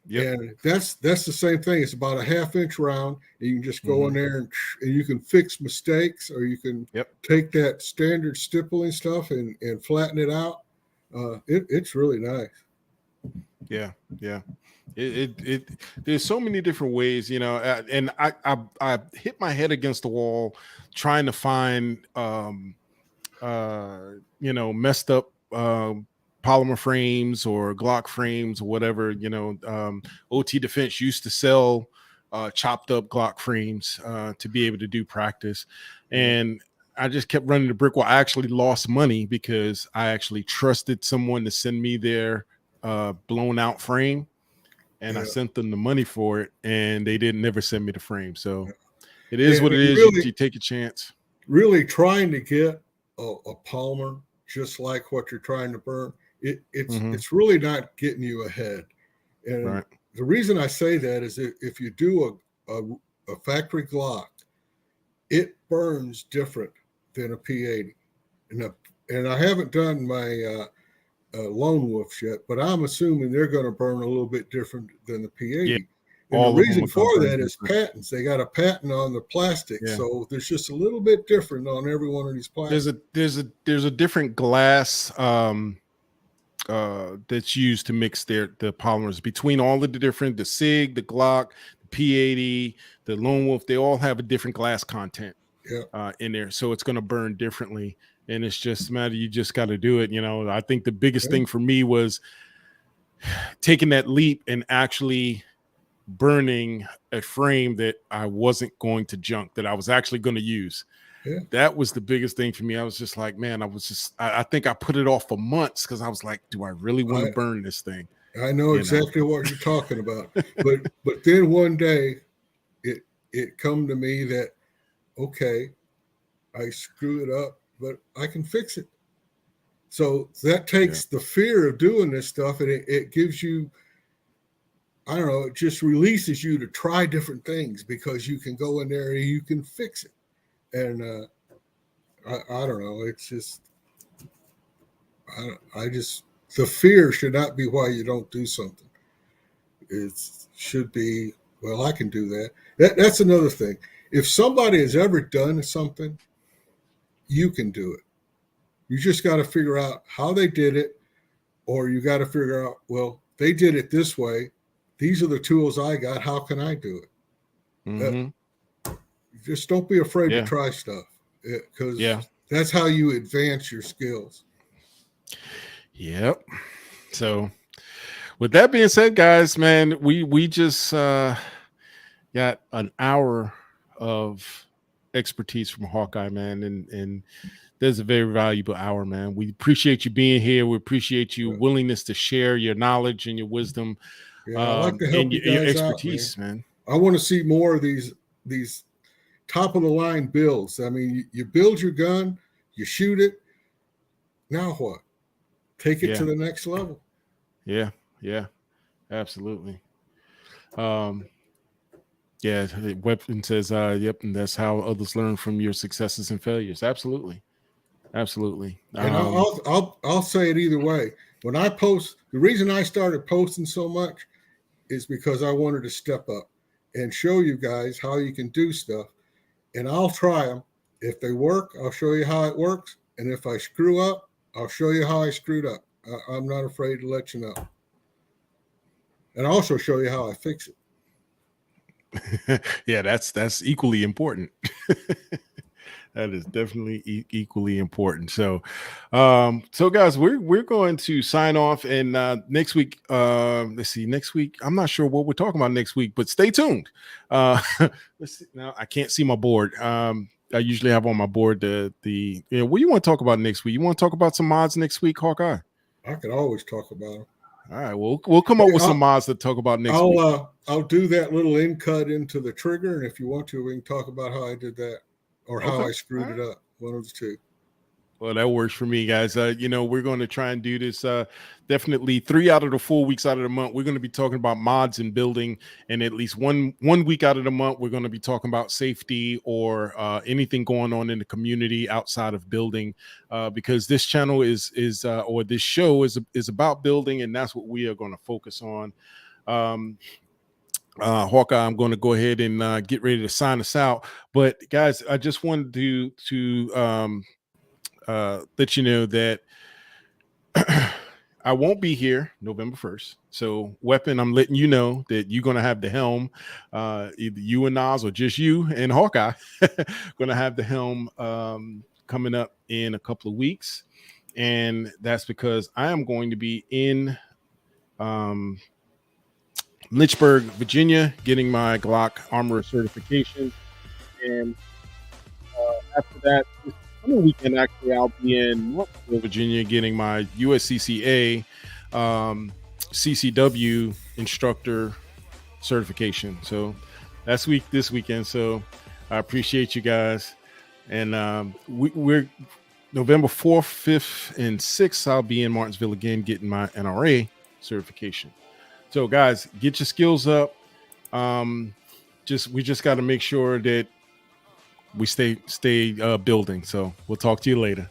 And that's the same thing. It's about a 1/2 inch round. And you can just go in there and you can fix mistakes, or you can take that standard stippling stuff and flatten it out. It's really nice. Yeah. There's so many different ways, you know, and I hit my head against the wall trying to find you know, messed up polymer frames or Glock frames or whatever. You know, OT Defense used to sell chopped up Glock frames to be able to do practice, and I just kept running the brick wall. I actually lost money because I actually trusted someone to send me their blown out frame, and I sent them the money for it, and they didn't never send me the frame. So it is what it is. Really, you take a chance. Really trying to get a polymer just like what you're trying to burn, it's really not getting you ahead. And the reason I say that is if you do a factory Glock, it burns different than a P80. And I haven't done my Lone Wolves yet, but I'm assuming they're going to burn a little bit different than the P80. Yeah. And the reason for that is patents. They got a patent on the plastic, so there's just a little bit different on every one of these plastics. There's a different glass that's used to mix the polymers between all of the different, the SIG, the Glock, the P80, the Lone Wolf. They all have a different glass content in there, so it's going to burn differently. And it's just a matter, you just got to do it. You know, I think the biggest thing for me was taking that leap and actually burning a frame that I wasn't going to junk, that I was actually going to use. That was the biggest thing for me. I was just like, man, I think I put it off for months because I was like, do I really want to burn this thing? I know exactly what you're talking about. But then one day it come to me that, okay, I screw it up, but I can fix it. So that takes the fear of doing this stuff, and it gives you, I don't know, it just releases you to try different things because you can go in there and you can fix it. And I don't know, it's just, the fear should not be why you don't do something. It should be, well, I can do that. That's another thing. If somebody has ever done something, you can do it. You just got to figure out how they did it, or you got to figure out, well, they did it this way. These are the tools I got. How can I do it? Just don't be afraid to try stuff, because that's how you advance your skills. Yep. So with that being said, guys, man, we just got an hour of expertise from Hawkeye, man, and there's a very valuable hour, man. We appreciate you being here. We appreciate your willingness to share your knowledge and your wisdom, Yeah, I like to help and you your guys expertise, out, man. I want to see more of these top of the line builds. I mean, you build your gun, you shoot it. Now what? Take it to the next level. Yeah, absolutely. Yeah, Weapon says, yep, and that's how others learn from your successes and failures. Absolutely. And I'll say it either way. When I post, the reason I started posting so much is because I wanted to step up and show you guys how you can do stuff. And I'll try them. If they work, I'll show you how it works. And if I screw up, I'll show you how I screwed up. I'm not afraid to let you know. And I'll also show you how I fix it. Yeah, that's equally important. That is definitely equally important. So guys, we're going to sign off, and next week, let's see, next week, I'm not sure what we're talking about next week, but stay tuned. Let's see, now I can't see my board. I usually have on my board what do you want to talk about next week? You want to talk about some mods next week, Hawkeye? I could always talk about them. All right, we'll come up with some mods to talk about next week. I'll do that little in cut into the trigger, and if you want to, we can talk about how I did that or how I screwed it up. One of the two. Well, that works for me, guys. We're going to try and do this definitely 3 out of the 4 weeks out of the month. We're going to be talking about mods and building, and at least one week out of the month, we're going to be talking about safety or anything going on in the community outside of building, because this channel is or this show is about building, and that's what we are going to focus on. Hawkeye, I'm going to go ahead and get ready to sign us out. But guys, I just wanted to let you know that I won't be here November 1st. So Weapon, I'm letting you know that you're going to have the helm, either you and Nas or just you and Hawkeye going to have the helm coming up in a couple of weeks. And that's because I am going to be in Lynchburg, Virginia, getting my Glock armorer certification. And after that, coming weekend, actually, I'll be in Martinsville, Virginia, getting my USCCA CCW instructor certification. So that's this weekend. So I appreciate you guys. And we're November 4th, 5th, and 6th. I'll be in Martinsville again, getting my NRA certification. So guys, get your skills up. We just got to make sure that we stay building. So we'll talk to you later.